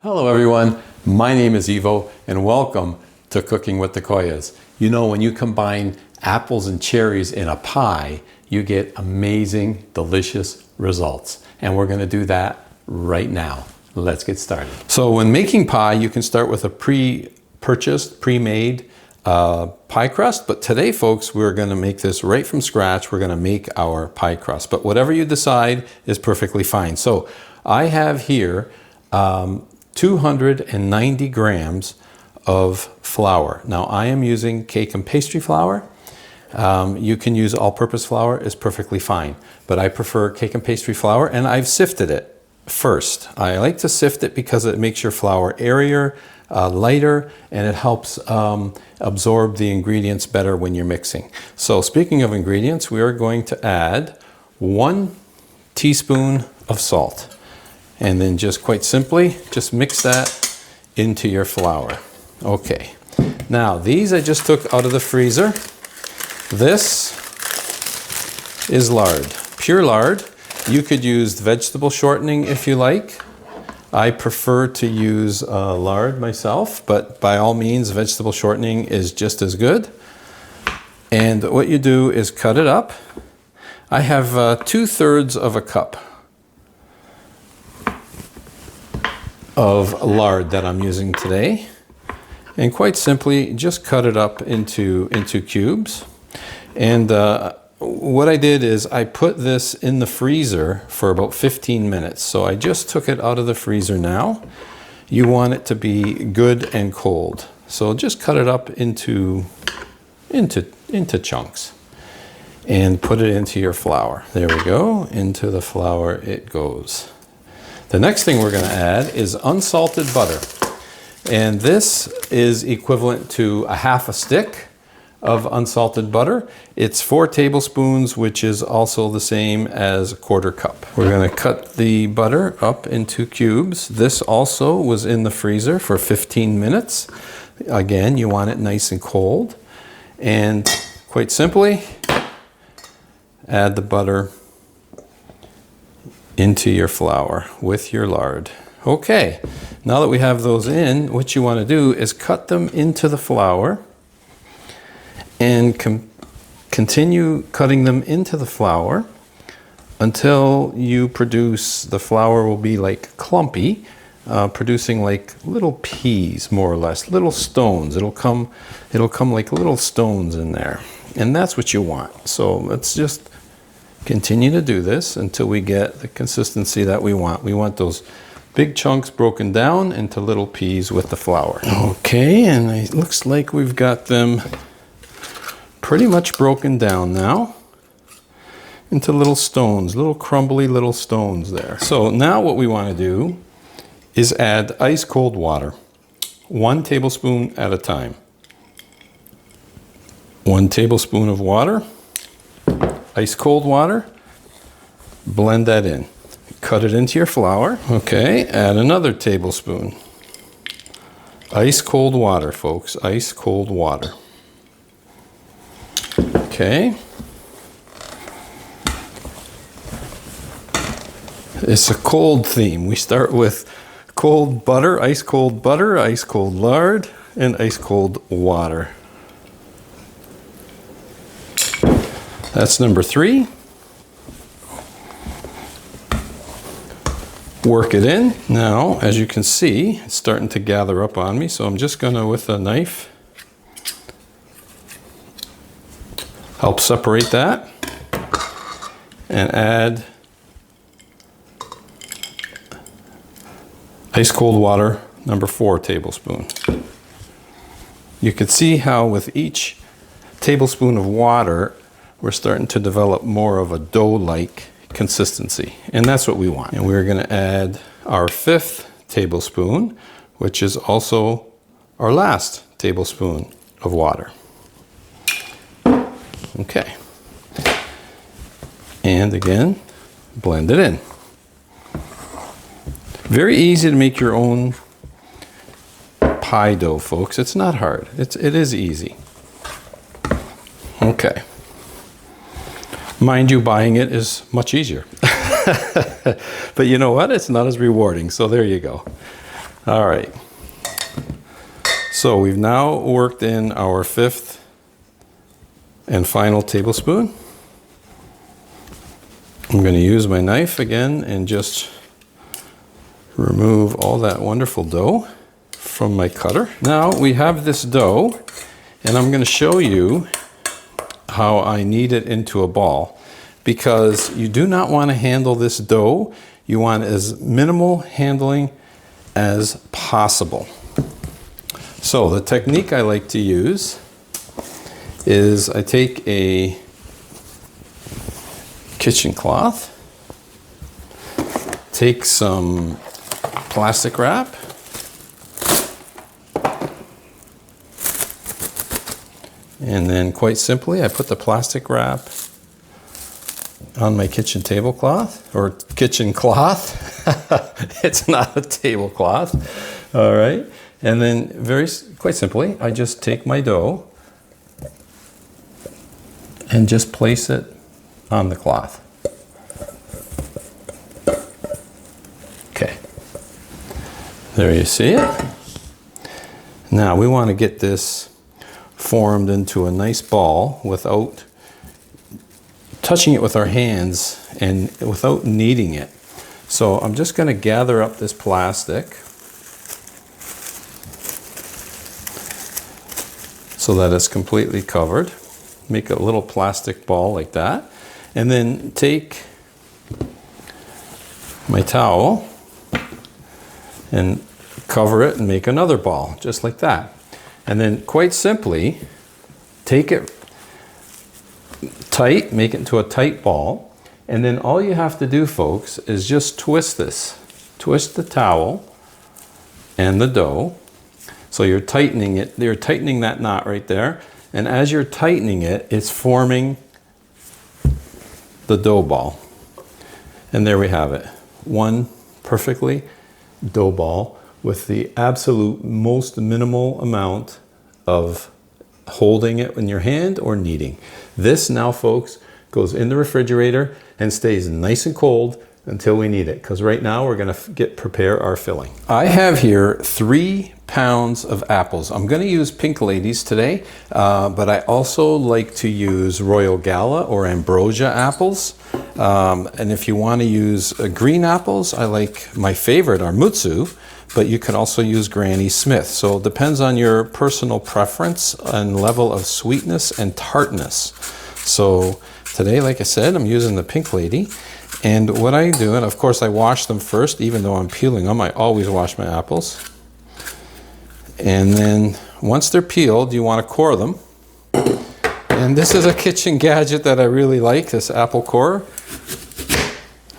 Hello everyone, my name is Ivo and welcome to Cooking with the Koyas. You know, when you combine apples and cherries in a pie, you get amazing, delicious results. And we're going to do that right now. Let's get started. So when making pie, you can start with a pre-purchased, pre-made pie crust. But today, folks, we're going to make this right from scratch. We're going to make our pie crust. But whatever you decide is perfectly fine. So I have here 290 grams of flour. Now I am using cake and pastry flour. You can use all-purpose flour, is perfectly fine, but I prefer cake and pastry flour, and I've sifted it first. I like to sift it because it makes your flour airier, lighter, and it helps absorb the ingredients better when you're mixing. So speaking of ingredients, we are going to add 1 teaspoon of salt. And then just quite simply, just mix that into your flour. Okay, now these I just took out of the freezer. This is lard, pure lard. You could use vegetable shortening if you like. I prefer to use lard myself, but by all means, vegetable shortening is just as good. And what you do is cut it up. I have 2/3 of a cup of lard that I'm using today, and quite simply just cut it up into cubes. And what I did is I put this in the freezer for about 15 minutes. So I just took it out of the freezer now. You want it to be good and cold, so just cut it up into chunks and put it into your flour. There we go, into the flour it goes. The next thing we're going to add is unsalted butter. And this is equivalent to a half a stick of unsalted butter. It's 4 tablespoons, which is also the same as a 1/4 cup. We're going to cut the butter up into cubes. This also was in the freezer for 15 minutes. Again, you want it nice and cold. And quite simply, add the butter into your flour with your lard. Okay, now that we have those in, what you want to do is cut them into the flour and continue cutting them into the flour until you produce, the flour will be like clumpy, producing like little peas, more or less, little stones. It'll come like little stones in there, and that's what you want. So let's just continue to do this until we get the consistency that we want. We want those big chunks broken down into little peas with the flour. Okay, and it looks like we've got them pretty much broken down now into little stones, little crumbly little stones there. So now what we want to do is add ice cold water, 1 tablespoon at a time. 1 tablespoon of water. Ice cold water, blend that in. Cut it into your flour. Okay, add another tablespoon. Ice cold water, folks, ice cold water. Okay. It's a cold theme. We start with cold butter, ice cold lard, and ice cold water. That's number 3. Work it in. Now, as you can see, it's starting to gather up on me, so I'm just going to, with a knife, help separate that and add ice cold water, number 4 tablespoon. You can see how with each tablespoon of water, we're starting to develop more of a dough-like consistency, and that's what we want. And we're going to add our 5th tablespoon, which is also our last tablespoon of water. Okay. And again, blend it in. Very easy to make your own pie dough, folks. It's not hard. It is easy. Okay. Mind you, buying it is much easier. But you know what? It's not as rewarding. So there you go. All right. So we've now worked in our 5th and final tablespoon. I'm going to use my knife again and just remove all that wonderful dough from my cutter. Now we have this dough, and I'm going to show you how I knead it into a ball, because you do not want to handle this dough. You want as minimal handling as possible. So the technique I like to use is I take a kitchen cloth, take some plastic wrap, and then quite simply I put the plastic wrap on my kitchen tablecloth, or kitchen cloth. It's not a tablecloth. All right. And then quite simply, I just take my dough and just place it on the cloth. Okay. There you see it. Now we want to get this formed into a nice ball without touching it with our hands and without kneading it. So I'm just going to gather up this plastic so that it's completely covered. Make a little plastic ball like that. And then take my towel and cover it and make another ball, just like that. And then quite simply, take it tight, make it into a tight ball. And then all you have to do, folks, is just twist this. Twist the towel and the dough. So you're tightening it, you're tightening that knot right there. And as you're tightening it, it's forming the dough ball. And there we have it. One perfectly dough ball with the absolute most minimal amount of holding it in your hand or kneading. This now, folks, goes in the refrigerator and stays nice and cold until we need it, because right now we're going to prepare our filling. I have here 3 pounds of apples. I'm going to use Pink Ladies today, but I also like to use Royal Gala or Ambrosia apples. And if you want to use green apples, I like, my favorite are Mutsu, but you can also use Granny Smith. So it depends on your personal preference and level of sweetness and tartness. So today, like I said, I'm using the Pink Lady. And what I do, and of course I wash them first, even though I'm peeling them, I always wash my apples. And then once they're peeled, you want to core them. And this is a kitchen gadget that I really like, this apple corer.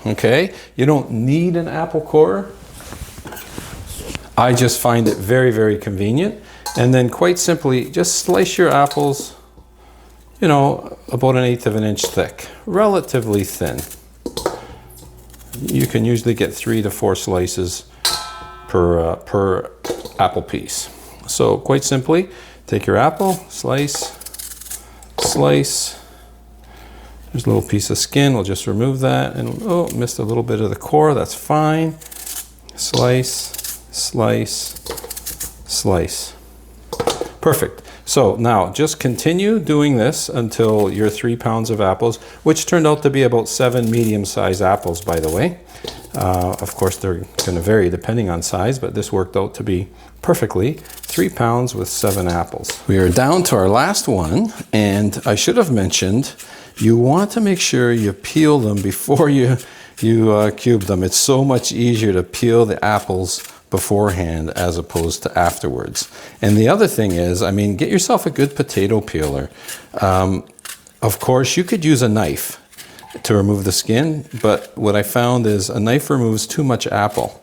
Okay, you don't need an apple corer. I just find it very, very convenient. And then quite simply, just slice your apples, you know, about 1/8 of an inch thick, relatively thin. You can usually get 3 to 4 slices per apple piece. So quite simply, take your apple, slice, slice. There's a little piece of skin, we'll just remove that. And oh, missed a little bit of the core, that's fine. Slice, slice, slice. Perfect. So now just continue doing this until your 3 pounds of apples, which turned out to be about 7 medium-sized apples, by the way. Of course, they're going to vary depending on size, but this worked out to be perfectly 3 pounds with 7 apples. We are down to our last one, and I should have mentioned, you want to make sure you peel them before you cube them. It's so much easier to peel the apples beforehand as opposed to afterwards. And the other thing is, I mean, get yourself a good potato peeler. Of course, you could use a knife to remove the skin, but what I found is a knife removes too much apple,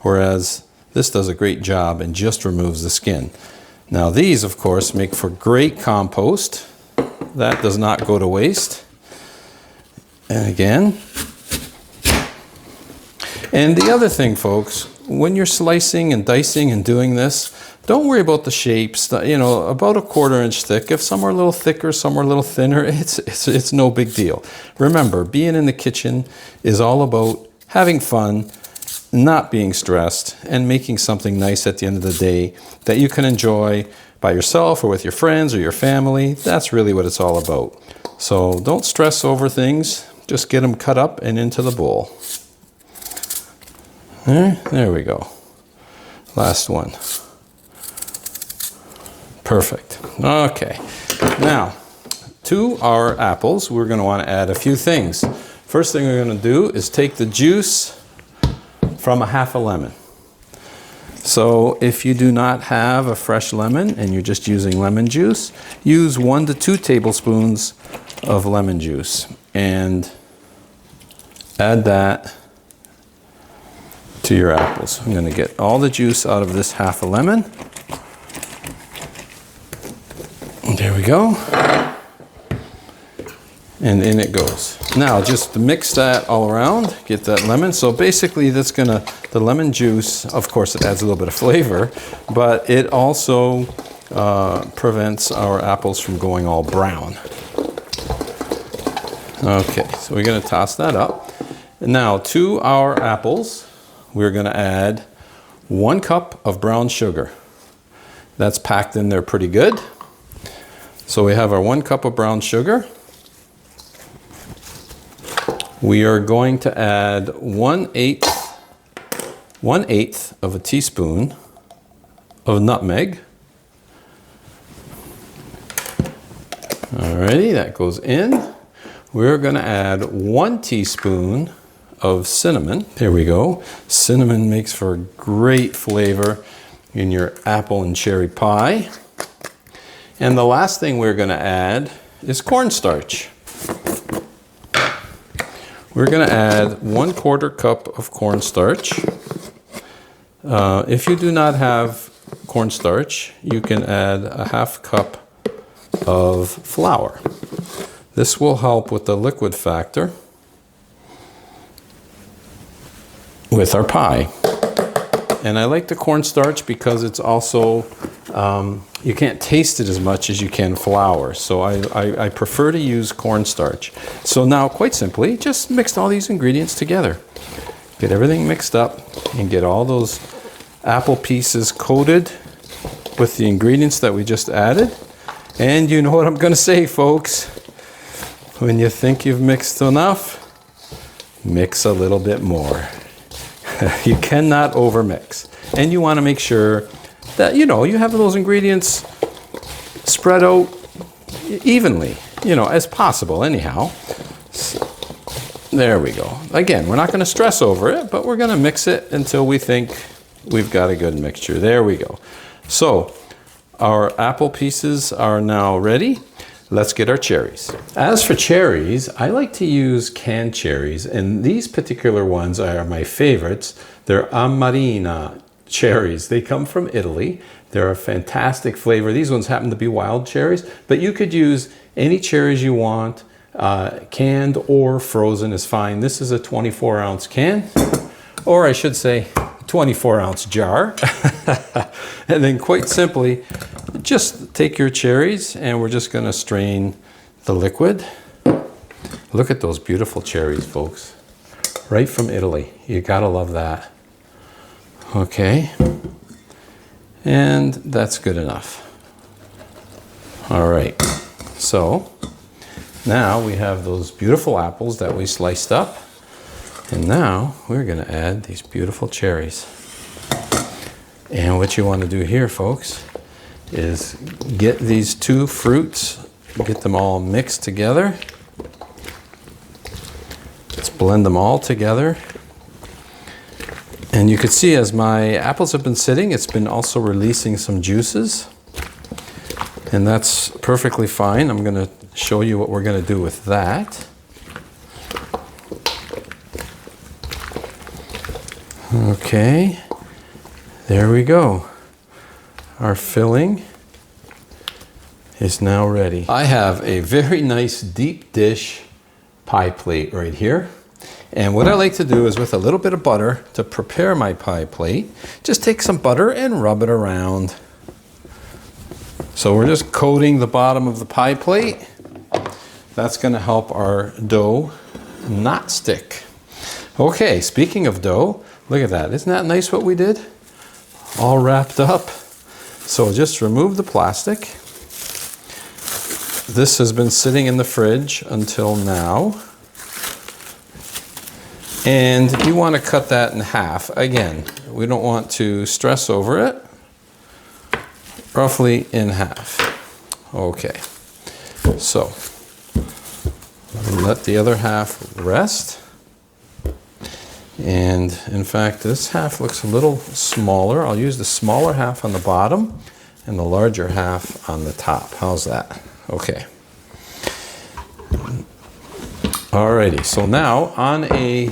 whereas this does a great job and just removes the skin. Now these, of course, make for great compost. That does not go to waste. And again. And the other thing, folks, when you're slicing and dicing and doing this, don't worry about the shapes. You know, about 1/4 inch thick. If some are a little thicker, some are a little thinner, it's no big deal. Remember, being in the kitchen is all about having fun not being stressed and making something nice at the end of the day that you can enjoy by yourself or with your friends or your family. That's really what it's all about. So don't stress over things. Just get them cut up and into the bowl. There we go. Last one. Perfect. Okay. Now, to our apples, we're going to want to add a few things. First thing we're going to do is take the juice from a half a lemon. So if you do not have a fresh lemon and you're just using lemon juice, use 1 to 2 tablespoons of lemon juice and add that to your apples. I'm going to get all the juice out of this half a lemon. There we go. And in it goes. Now just mix that all around, get that lemon. So basically that's gonna, the lemon juice, of course it adds a little bit of flavor, but it also prevents our apples from going all brown. Okay, so we're gonna toss that up. Now to our apples, we're gonna add 1 cup of brown sugar. That's packed in there pretty good. So we have our 1 cup of brown sugar. We are going to add 1/8 of a teaspoon of nutmeg. Alrighty, that goes in. We're going to add 1 teaspoon of cinnamon. There we go. Cinnamon makes for great flavor in your apple and cherry pie. And the last thing we're going to add is cornstarch. We're going to add 1/4 cup of cornstarch. If you do not have cornstarch, you can add a 1/2 cup of flour. This will help with the liquid factor with our pie. And I like the cornstarch because it's also, you can't taste it as much as you can flour. So I prefer to use cornstarch. So now, quite simply, just mix all these ingredients together. Get everything mixed up and get all those apple pieces coated with the ingredients that we just added. And you know what I'm going to say, folks. When you think you've mixed enough, mix a little bit more. You cannot overmix. And you want to make sure that, you know, you have those ingredients spread out evenly, you know, as possible anyhow. So, there we go. Again, we're not going to stress over it, but we're going to mix it until we think we've got a good mixture. There we go. So our apple pieces are now ready. Let's get our cherries. As for cherries, I like to use canned cherries, and these particular ones are my favorites. They're Amarena Cherries. They come from Italy. They're a fantastic flavor. These ones happen to be wild cherries, but you could use any cherries you want. Canned or frozen is fine. This is a 24-ounce can, or I should say 24-ounce jar. And then quite simply, just take your cherries and we're just going to strain the liquid. Look at those beautiful cherries, folks. Right from Italy. You gotta love that. Okay. And that's good enough. All right. So now we have those beautiful apples that we sliced up. And now we're going to add these beautiful cherries. And what you want to do here, folks, is get these two fruits, get them all mixed together. Let's blend them all together. And you can see as my apples have been sitting, it's been also releasing some juices. And that's perfectly fine. I'm going to show you what we're going to do with that. Okay, there we go. Our filling is now ready. I have a very nice deep dish pie plate right here. And what I like to do is with a little bit of butter to prepare my pie plate, just take some butter and rub it around. So we're just coating the bottom of the pie plate. That's going to help our dough not stick. Okay, speaking of dough, Look at that. Isn't that nice what we did? All wrapped up. So just remove the plastic. This has been sitting in the fridge until now. And you want to cut that in half. Again, we don't want to stress over it. Roughly in half. Okay. So, let the other half rest. And in fact, this half looks a little smaller. I'll use the smaller half on the bottom and the larger half on the top. How's that? Okay. Alrighty, so now on a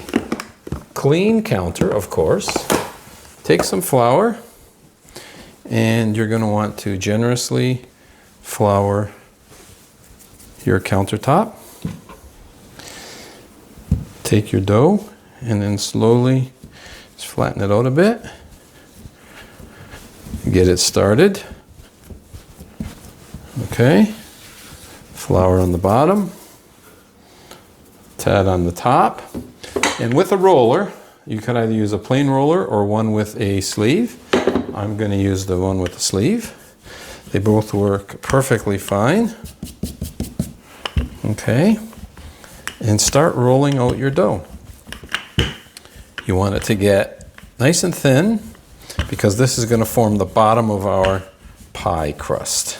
clean counter, of course, take some flour and you're going to want to generously flour your countertop. Take your dough and then slowly just flatten it out a bit. Get it started. Okay. Flour on the bottom. Tad on the top. And with a roller, you can either use a plain roller or one with a sleeve. I'm going to use the one with the sleeve. They both work perfectly fine. Okay. And start rolling out your dough. You want it to get nice and thin because this is going to form the bottom of our pie crust.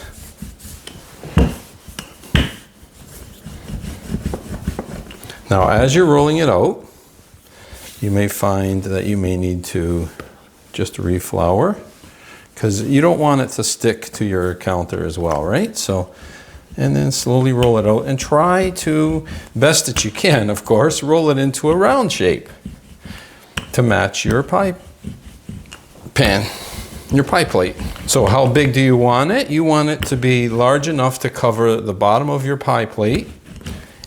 Now, as you're rolling it out, you may find that you may need to just reflour because you don't want it to stick to your counter as well, right? So, and then slowly roll it out and try to, best that you can, of course, roll it into a round shape to match your pie pan, your pie plate. So how big do you want it? You want it to be large enough to cover the bottom of your pie plate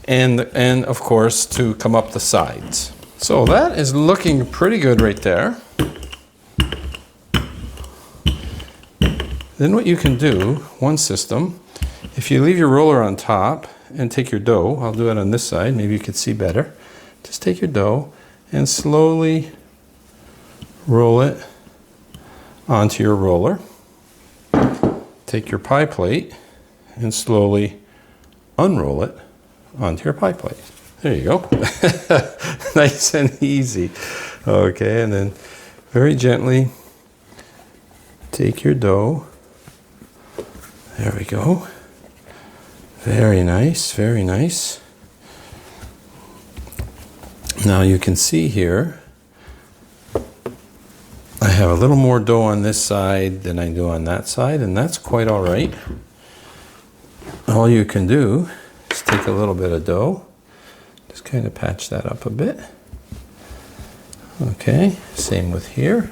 and of course to come up the sides. So that is looking pretty good right there. Then what you can do, one system, if you leave your roller on top and take your dough, I'll do it on this side, maybe you could see better. Just take your dough and slowly roll it onto your roller. Take your pie plate and slowly unroll it onto your pie plate. There you go. Nice and easy. Okay, and then very gently take your dough. There we go. Very nice, very nice. Now you can see here, I have a little more dough on this side than I do on that side, and that's quite all right. All you can do is take a little bit of dough, just kind of patch that up a bit. Okay, same with here.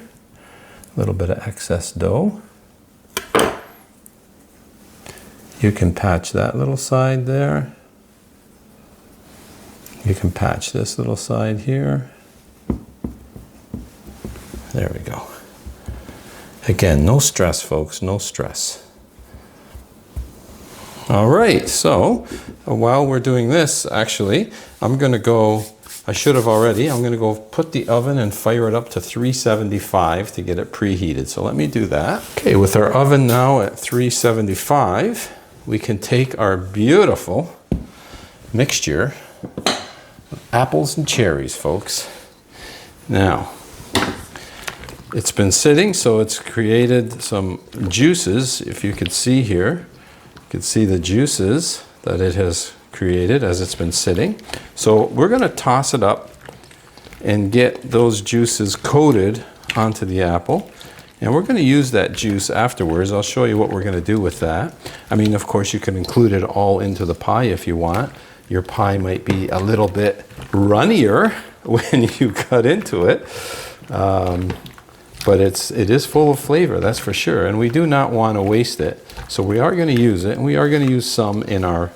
A little bit of excess dough. You can patch that little side there. You can patch this little side here. There we go. Again, no stress, folks, no stress. All right, so while we're doing this, actually, I'm going to go, I should have already, I'm going to go put the oven and fire it up to 375 to get it preheated. So let me do that. Okay, with our oven now at 375, we can take our beautiful mixture of apples and cherries, folks. Now, it's been sitting, so it's created some juices. If you could see here, you could see the juices that it has created as it's been sitting. So we're going to toss it up and get those juices coated onto the apple. And we're going to use that juice afterwards. I'll show you what we're going to do with that. I mean, of course, you can include it all into the pie if you want. Your pie might be a little bit runnier when you cut into it. But it is full of flavor, that's for sure. And we do not want to waste it. So we are going to use it, and we are going to use some in our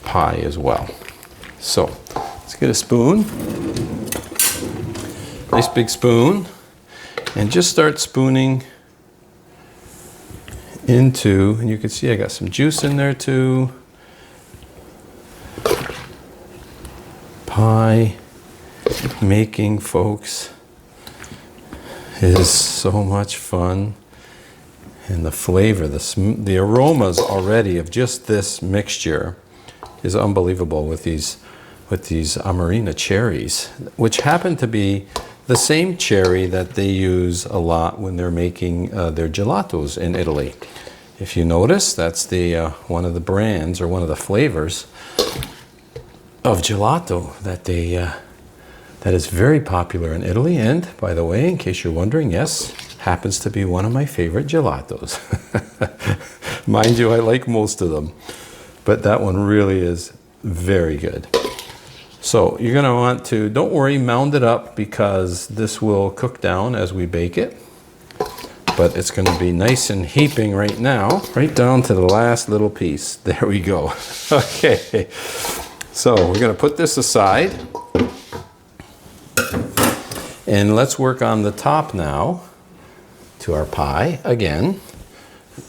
pie as well. So let's get a spoon. Nice big spoon. And just start spooning into, and you can see I got some juice in there too. Pie making, folks. is so much fun. And the flavor, the aromas already of just this mixture is unbelievable with these Amarena cherries, which happen to be the same cherry that they use a lot when they're making their gelatos in Italy. If you notice, that's the one of the brands or one of the flavors of gelato that is very popular in Italy. And by the way, in case you're wondering, yes, happens to be one of my favorite gelatos. Mind you, I like most of them, but that one really is very good. So you're going to want to, don't worry, mound it up, because this will cook down as we bake it. But it's going to be nice and heaping right now, right down to the last little piece. There we go. Okay, so we're going to put this aside. And let's work on the top now to our pie. Again,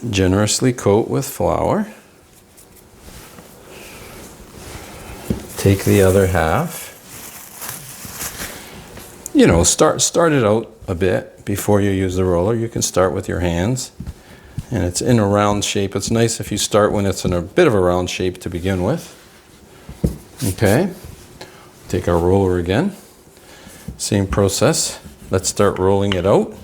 generously coat with flour. Take the other half. You know, start it out a bit before you use the roller. You can start with your hands, and it's in a round shape. It's nice if you start when it's in a bit of a round shape to begin with. Okay, take our roller again. Same process. Let's start rolling it out.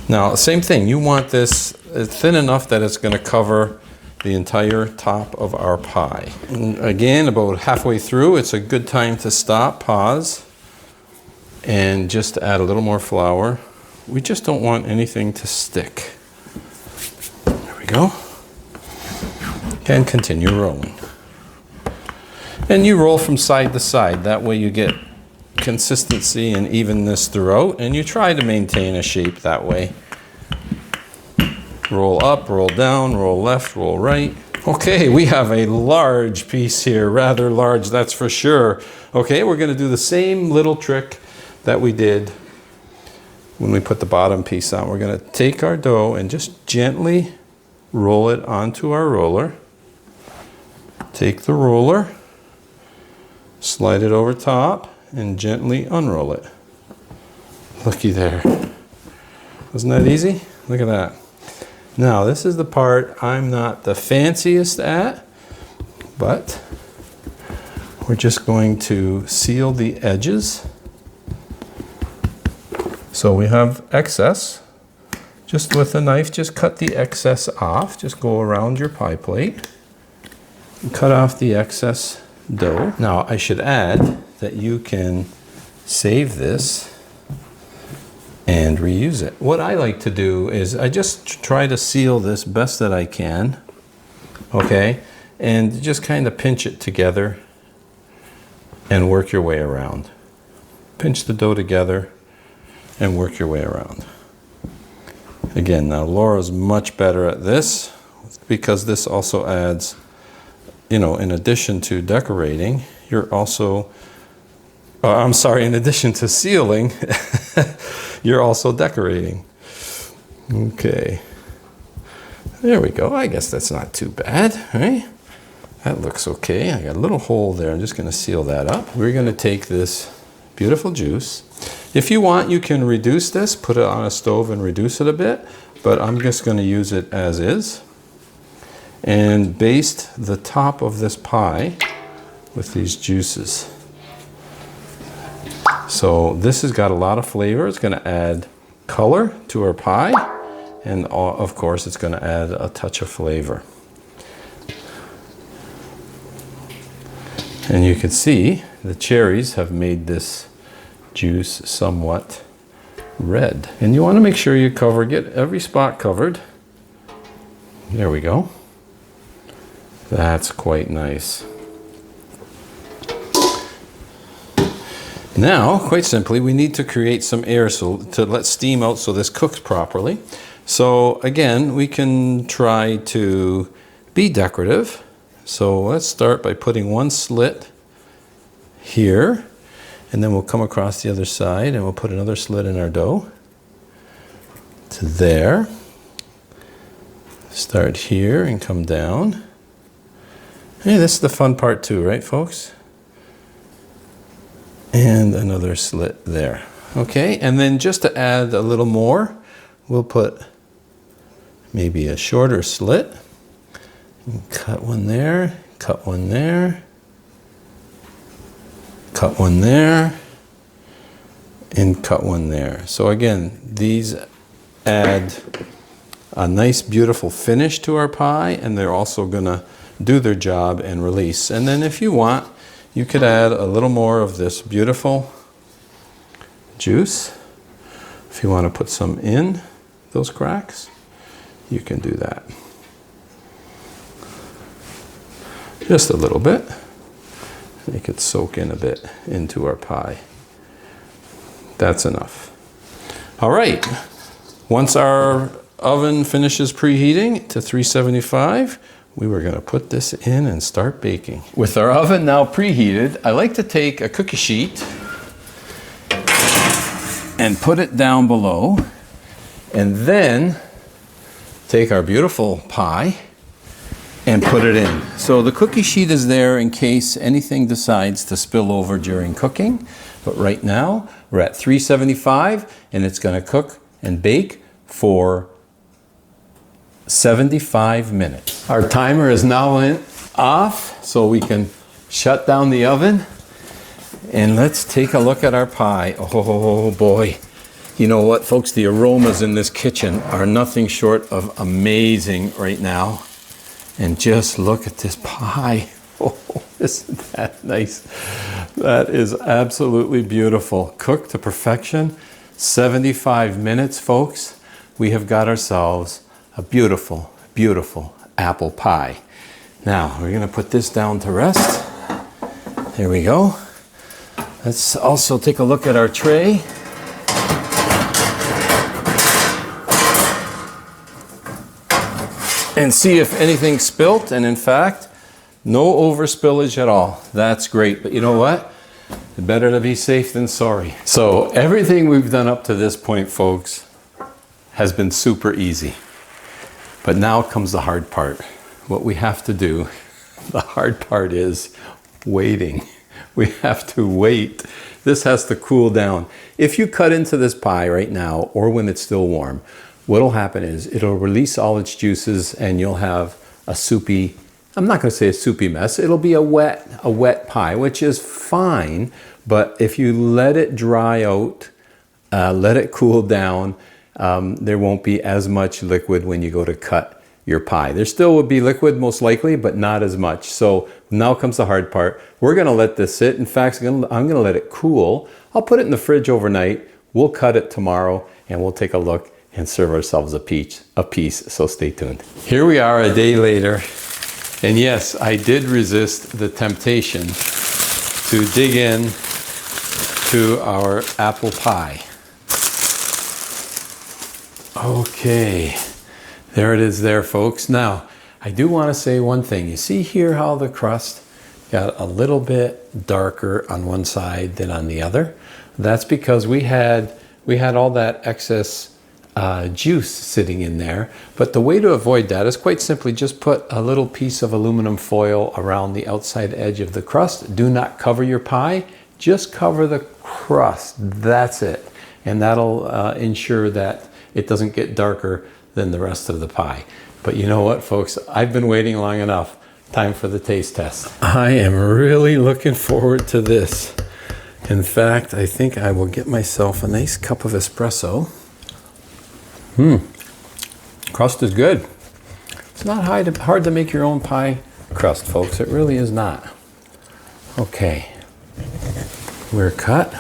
Now, same thing, you want this thin enough that it's going to cover the entire top of our pie. And again, about halfway through, it's a good time to stop, pause, and just add a little more flour. We just don't want anything to stick. There we go. And continue rolling. And you roll from side to side. That way you get consistency and evenness throughout, and you try to maintain a shape that way. Roll up, roll down, roll left, roll right. Okay, we have a large piece here, rather large, that's for sure. Okay, we're going to do the same little trick that we did when we put the bottom piece on. We're going to take our dough and just gently roll it onto our roller. Take the roller, slide it over top, and gently unroll it. Looky there. Wasn't that easy? Look at that. Now, this is the part I'm not the fanciest at, but we're just going to seal the edges. So we have excess. Just with a knife, just cut the excess off. Just go around your pie plate and cut off the excess dough. Now, I should add that you can save this and reuse it. What I like to do is I just try to seal this best that I can, okay? And just kind of pinch it together and work your way around. Pinch the dough together and work your way around. Again, now Laura's much better at this because this also adds, you know, in addition to decorating, you're also, in addition to sealing, you're also decorating. Okay. There we go. I guess that's not too bad, right? That looks okay. I got a little hole there. I'm just going to seal that up. We're going to take this beautiful juice. If you want, you can reduce this, put it on a stove and reduce it a bit, but I'm just going to use it as is. And baste the top of this pie with these juices. So this has got a lot of flavor. It's going to add color to our pie, and of course it's going to add a touch of flavor. And you can see the cherries have made this juice somewhat red. And you want to make sure you get every spot covered. There we go. That's quite nice. Now, quite simply, we need to create some air to let steam out so this cooks properly. So again, we can try to be decorative. So let's start by putting one slit here, and then we'll come across the other side and we'll put another slit in our dough to there. Start here and come down. Hey, this is the fun part too, right, folks? And another slit there. Okay, and then just to add a little more, we'll put maybe a shorter slit. And cut one there, cut one there, cut one there, and cut one there. So again, these add a nice, beautiful finish to our pie, and they're also gonna do their job and release. And then if you want, you could add a little more of this beautiful juice. If you want to put some in those cracks, you can do that. Just a little bit. Make it soak in a bit into our pie. That's enough. All right. Once our oven finishes preheating to 375, we were going to put this in and start baking. With our oven now preheated, I like to take a cookie sheet and put it down below, and then take our beautiful pie and put it in. So the cookie sheet is there in case anything decides to spill over during cooking. But right now we're at 375, and it's going to cook and bake for 75 minutes. Our timer is now off, so we can shut down the oven. And let's take a look at our pie. Oh boy. You know what, folks? The aromas in this kitchen are nothing short of amazing right now. And just look at this pie. Oh, isn't that nice? That is absolutely beautiful. Cooked to perfection. 75 minutes, folks. We have got ourselves a beautiful, beautiful apple pie. Now, we're going to put this down to rest. There we go. Let's also take a look at our tray. And see if anything spilt, and in fact, no overspillage at all. That's great, but you know what? Better to be safe than sorry. So everything we've done up to this point, folks, has been super easy. But now comes the hard part. What we have to do, the hard part is waiting. We have to wait. This has to cool down. If you cut into this pie right now, or when it's still warm, what'll happen is it'll release all its juices and you'll have a soupy, I'm not gonna say a soupy mess, it'll be a wet pie, which is fine, but if you let it dry out, let it cool down, there won't be as much liquid when you go to cut your pie. There still would be liquid most likely, but not as much. So now comes the hard part. We're gonna let this sit. In fact, I'm gonna let it cool. I'll put it in the fridge overnight. We'll cut it tomorrow and we'll take a look and serve ourselves a piece. So stay tuned. Here we are a day later. And yes, I did resist the temptation to dig in to our apple pie. Okay, there it is there, folks. Now, I do want to say one thing. You see here how the crust got a little bit darker on one side than on the other? That's because we had all that excess juice sitting in there. But the way to avoid that is quite simply just put a little piece of aluminum foil around the outside edge of the crust. Do not cover your pie, just cover the crust. That's it. And that'll ensure that it doesn't get darker than the rest of the pie. But you know what, folks? I've been waiting long enough. Time for the taste test. I am really looking forward to this. In fact, I think I will get myself a nice cup of espresso. Crust is good. It's not hard to make your own pie crust, folks. It really is not. Okay, we're cut.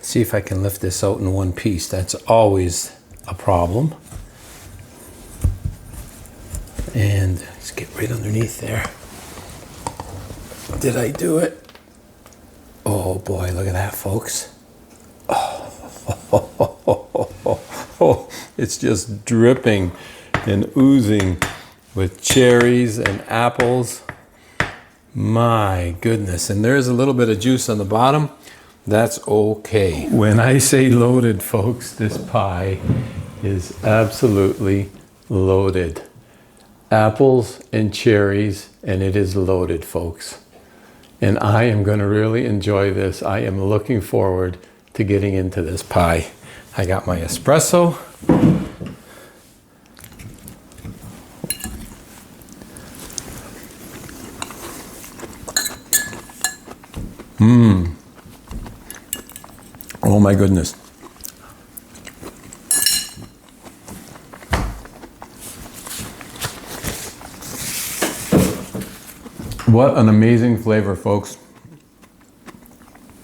See if I can lift this out in one piece. That's always a problem. And let's get right underneath there. Did I do it? Oh boy, look at that, folks. Oh, it's just dripping and oozing with cherries and apples. My goodness. And there's a little bit of juice on the bottom. That's okay. When I say loaded, folks, this pie is absolutely loaded. apples and cherries, and it is loaded, folks. And I am going to really enjoy this. I am looking forward to getting into this pie. I got my espresso. Oh my goodness. What an amazing flavor, folks.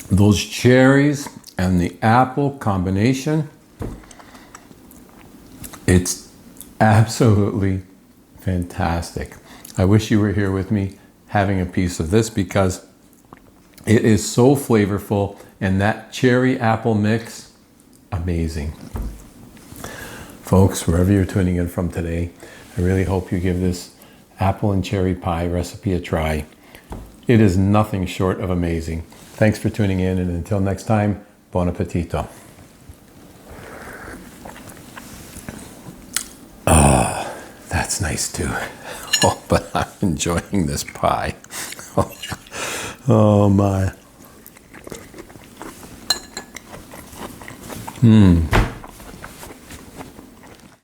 Those cherries and the apple combination, it's absolutely fantastic. I wish you were here with me having a piece of this because it is so flavorful, and that cherry apple mix, amazing. Folks, wherever you're tuning in from today, I really hope you give this apple and cherry pie recipe a try. It is nothing short of amazing. Thanks for tuning in, and until next time, buon appetito. Ah, that's nice too. Oh, but I'm enjoying this pie. Oh my.